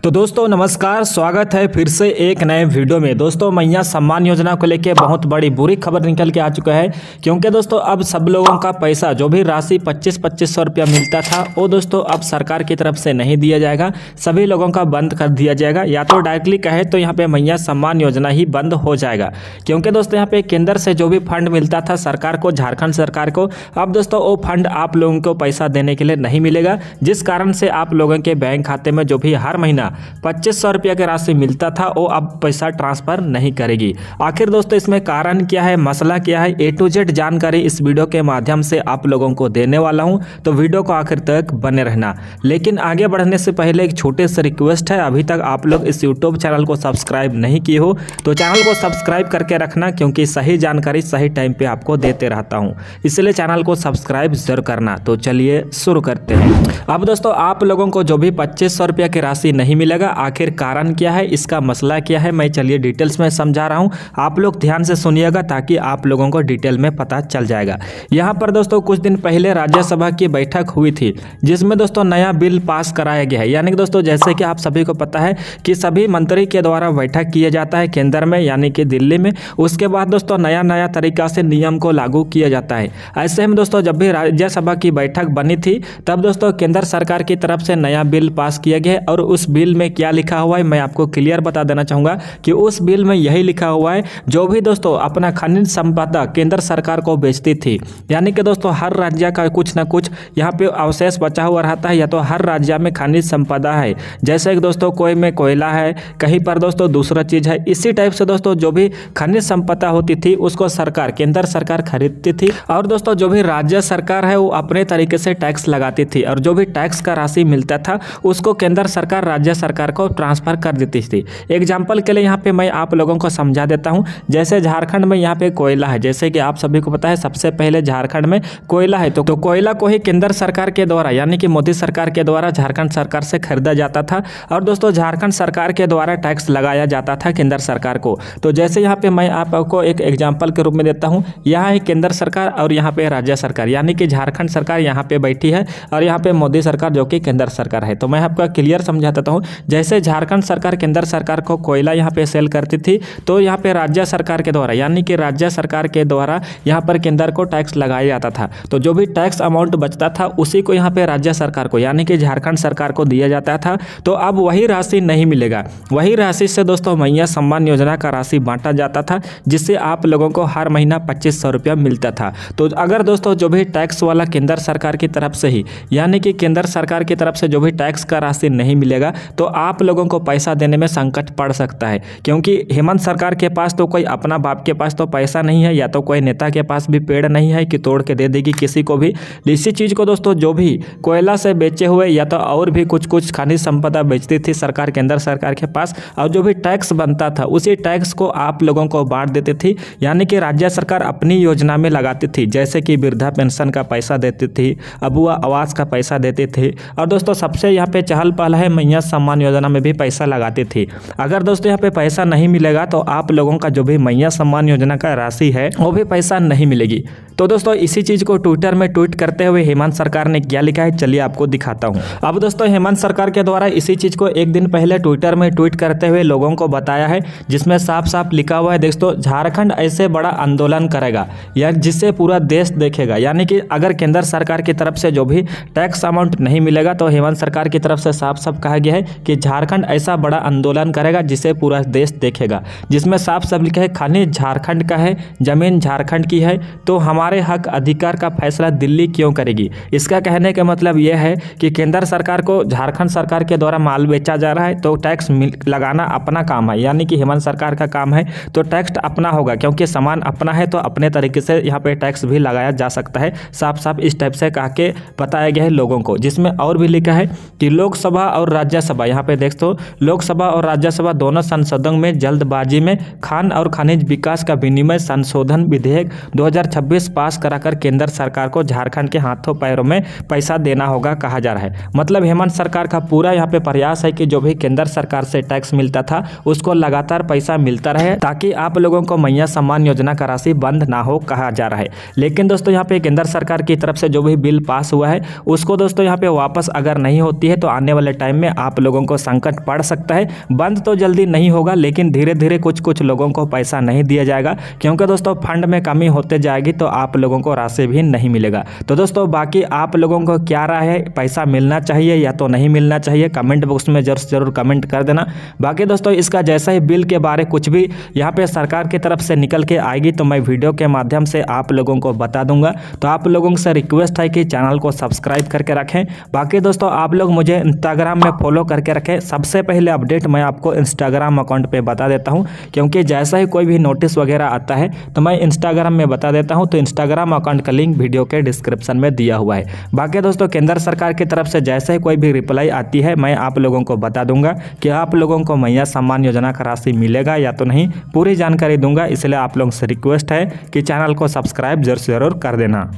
तो दोस्तों नमस्कार, स्वागत है फिर से एक नए वीडियो में। दोस्तों मैया सम्मान योजना को लेकर बहुत बड़ी बुरी खबर निकल के आ चुका है, क्योंकि दोस्तों अब सब लोगों का पैसा जो भी राशि 2500 रुपया मिलता था वो दोस्तों अब सरकार की तरफ से नहीं दिया जाएगा, सभी लोगों का बंद कर दिया जाएगा। या तो डायरेक्टली कहे तो यहाँ पे मैया सम्मान योजना ही बंद हो जाएगा, क्योंकि दोस्तों यहाँ पे केंद्र से जो भी फंड मिलता था सरकार को, झारखंड सरकार को, अब दोस्तों वो फंड आप लोगों को पैसा देने के लिए नहीं मिलेगा, जिस कारण से आप लोगों के बैंक खाते में जो भी हर महीना 2500 रुपया की राशि मिलता था वो अब पैसा ट्रांसफर नहीं करेगी। आखिर दोस्तों इसमें कारण क्या है, मसला क्या है, A to Z जानकारी इस वीडियो के माध्यम से आप लोगों को देने वाला हूं, तो वीडियो को आखिर तक बने रहना। लेकिन आगे बढ़ने से पहले एक छोटे से रिक्वेस्ट है, अभी तक आप लोग इस यूट्यूब चैनल को सब्सक्राइब नहीं किए हो तो चैनल को सब्सक्राइब करके रखना, क्योंकि सही जानकारी सही टाइम पे आपको देते रहता हूँ, इसलिए चैनल को सब्सक्राइब जरूर करना। तो चलिए शुरू करते हैं। अब दोस्तों आप लोगों को जो भी 2500 रुपया की राशि नहीं मिलेगा, आखिर कारण क्या है, इसका मसला क्या है, मैं चलिए डिटेल्स में समझा रहा हूं, आप लोग ध्यान से सुनिएगा ताकि आप लोगों को डिटेल में पता चल जाएगा। यहां पर दोस्तों कुछ दिन पहले राज्यसभा की बैठक हुई थी, जिसमें दोस्तों नया बिल पास कराया गया है। यानी कि दोस्तों जैसे कि आप सभी को पता है कि सभी मंत्री के द्वारा बैठक किया जाता है केंद्र में यानी कि दिल्ली में, उसके बाद दोस्तों नया नया तरीका से नियम को लागू किया जाता है। ऐसे में दोस्तों जब भी राज्यसभा की बैठक बनी थी तब दोस्तों केंद्र सरकार की तरफ से नया बिल पास किया गया है, और उस बिल में क्या लिखा हुआ है मैं आपको क्लियर बता देना चाहूँगा कि उस बिल में यही लिखा हुआ है, जो भी दोस्तों अपना खनिज संपदा केंद्र सरकार को बेचती थी, यानी कि दोस्तों हर राज्य का कुछ ना कुछ यहाँ पे अवशेष बचा हुआ रहता है, या तो हर राज्य में खनिज संपदा है, जैसे कि दोस्तों कोई में कोयला है, कहीं पर दोस्तों दूसरा चीज़ है, इसी टाइप से दोस्तों जो भी खनिज संपदा होती थी उसको सरकार केंद्र सरकार खरीदती थी, और दोस्तों जो भी राज्य सरकार है वो अपने तरीके से टैक्स लगाती थी, और जो भी टैक्स का राशि मिलता था उसको केंद्र सरकार राज्य सरकार को ट्रांसफर कर देती थी। एग्जाम्पल के लिए यहाँ पे मैं आप लोगों को समझा देता हूँ, जैसे झारखंड में यहाँ पे कोयला है, जैसे कि आप सभी को पता है सबसे पहले झारखंड में कोयला है, तो कोयला को ही केंद्र सरकार के द्वारा यानी कि मोदी सरकार के द्वारा झारखंड सरकार से खरीदा जाता था, और दोस्तों झारखंड सरकार के द्वारा टैक्स लगाया जाता था केंद्र सरकार को। तो जैसे यहाँ पे मैं आपको एक एग्जाम्पल के रूप में देता हूँ, यहाँ है केंद्र सरकार और यहाँ पे राज्य सरकार, यानी कि झारखंड सरकार यहाँ पे बैठी है और यहाँ पे मोदी सरकार जो कि केंद्र सरकार है। तो मैं आपको क्लियर समझा देता हूँ, जैसे झारखंड सरकार केंद्र सरकार को कोयला यहाँ पे सेल करती थी, तो यहाँ पे राज्य सरकार के द्वारा यानी कि राज्य सरकार के द्वारा यहाँ पर केंद्र को टैक्स लगाया जाता था, तो जो भी टैक्स अमाउंट बचता था उसी को यहाँ पे राज्य सरकार को यानी कि झारखंड सरकार को दिया जाता था। तो अब वही राशि नहीं मिलेगा, वही राशि से दोस्तों मैया सम्मान योजना का राशि बांटा जाता था, जिससे आप लोगों को हर महीना 2500 रुपया मिलता था। तो अगर दोस्तों जो भी टैक्स वाला केंद्र सरकार की तरफ से ही यानी कि केंद्र सरकार की तरफ से जो भी टैक्स का राशि नहीं मिलेगा तो आप लोगों को पैसा देने में संकट पड़ सकता है, क्योंकि हेमंत सरकार के पास तो कोई अपना बाप के पास तो पैसा नहीं है, या तो कोई नेता के पास भी पेड़ नहीं है कि तोड़ के दे देगी किसी को भी। इसी चीज़ को दोस्तों जो भी कोयला से बेचे हुए या तो और भी कुछ खनिज संपदा बेचती थी सरकार केंद्र सरकार के पास, और जो भी टैक्स बनता था उसी टैक्स को आप लोगों को बांट देती थी, यानी कि राज्य सरकार अपनी योजना में लगाती थी, जैसे कि वृद्धा पेंशन का पैसा देती थी, अबुआ आवास का पैसा देती थी, और दोस्तों सबसे यहाँ पे चहल पहल है मैया सम्मान योजना में भी पैसा लगाती थी। अगर दोस्तों यहाँ पे पैसा नहीं मिलेगा तो आप लोगों का जो भी मैया सम्मान योजना का राशि है वो भी पैसा नहीं मिलेगी। तो दोस्तों इसी चीज़ को ट्विटर में ट्वीट करते हुए हेमंत सरकार ने क्या लिखा है चलिए आपको दिखाता हूँ। अब दोस्तों हेमंत सरकार के द्वारा इसी चीज़ को एक दिन पहले ट्विटर में ट्वीट करते हुए लोगों को बताया है, जिसमें साफ साफ लिखा हुआ है दोस्तों, झारखंड ऐसे बड़ा आंदोलन करेगा या जिससे पूरा देश देखेगा, यानी कि अगर केंद्र सरकार की तरफ से जो भी टैक्स अमाउंट नहीं मिलेगा तो हेमंत सरकार की तरफ से साफ साफ कहा गया है कि झारखंड ऐसा बड़ा आंदोलन करेगा जिसे पूरा देश देखेगा, जिसमें साफ साफ लिखा है खनिज झारखंड का है, जमीन झारखंड की है, तो हमारे हक अधिकार का फैसला दिल्ली क्यों करेगी। इसका कहने का मतलब यह है कि केंद्र सरकार को झारखंड सरकार के द्वारा माल बेचा जा रहा है तो टैक्स लगाना अपना काम है, यानी कि हेमंत सरकार का काम है, तो टैक्स अपना होगा, क्योंकि सामान अपना है तो अपने तरीके से यहाँ पे टैक्स भी लगाया जा सकता है। साफ साफ इस टाइप से कहा के बताया गया है लोगों को, जिसमें और भी लिखा है कि लोकसभा और राज्यसभा, यहाँ पे देख तो लोकसभा और राज्यसभा दोनों संसदों में जल्दबाजी में खान और खनिज विकास का विनिमय संशोधन विधेयक 2026 पास कराकर केंद्र सरकार को झारखंड के हाथों पैरों में पैसा देना होगा कहा जा रहा है। मतलब हेमंत सरकार का पूरा यहाँ पे प्रयास है कि जो भी केंद्र सरकार से टैक्स मिलता था उसको लगातार पैसा मिलता रहे, ताकि आप लोगों को मैया सम्मान योजना का राशि बंद ना हो कहा जा रहा है। लेकिन दोस्तों यहाँ पे केंद्र सरकार की तरफ से जो भी बिल पास हुआ है उसको दोस्तों यहाँ पे वापस अगर नहीं होती है तो आने वाले टाइम में आप लोगों को संकट पड़ सकता है। बंद तो जल्दी नहीं होगा, लेकिन धीरे धीरे कुछ लोगों को पैसा नहीं दिया जाएगा, क्योंकि दोस्तों फंड में कमी होते जाएगी तो आप लोगों को राशि भी नहीं मिलेगा। तो दोस्तों बाकी आप लोगों को क्या राय है, पैसा मिलना चाहिए या तो नहीं मिलना चाहिए, कमेंट बॉक्स में जरूर कमेंट कर देना। बाकी दोस्तों इसका जैसा ही बिल के बारे कुछ भी यहाँ पे सरकार की तरफ से निकल के आएगी तो मैं वीडियो के माध्यम से आप लोगों को बता दूंगा। तो आप लोगों से रिक्वेस्ट है कि चैनल को सब्सक्राइब करके रखें। बाकी दोस्तों आप लोग मुझे इंस्टाग्राम में फॉलो करके रखें। सबसे पहले अपडेट मैं आपको इंस्टाग्राम अकाउंट पे बता देता हूं, क्योंकि जैसा ही कोई भी नोटिस वगैरह आता है तो मैं इंस्टाग्राम में बता देता हूं। तो इंस्टाग्राम अकाउंट का लिंक वीडियो के डिस्क्रिप्शन में दिया हुआ है। बाकी दोस्तों केंद्र सरकार की तरफ से जैसे ही कोई भी रिप्लाई आती है मैं आप लोगों को बता दूंगा कि आप लोगों को मैया सम्मान योजना का राशि मिलेगा या तो नहीं, पूरी जानकारी दूंगा। इसलिए आप लोगों से रिक्वेस्ट है कि चैनल को सब्सक्राइब जरूर कर देना।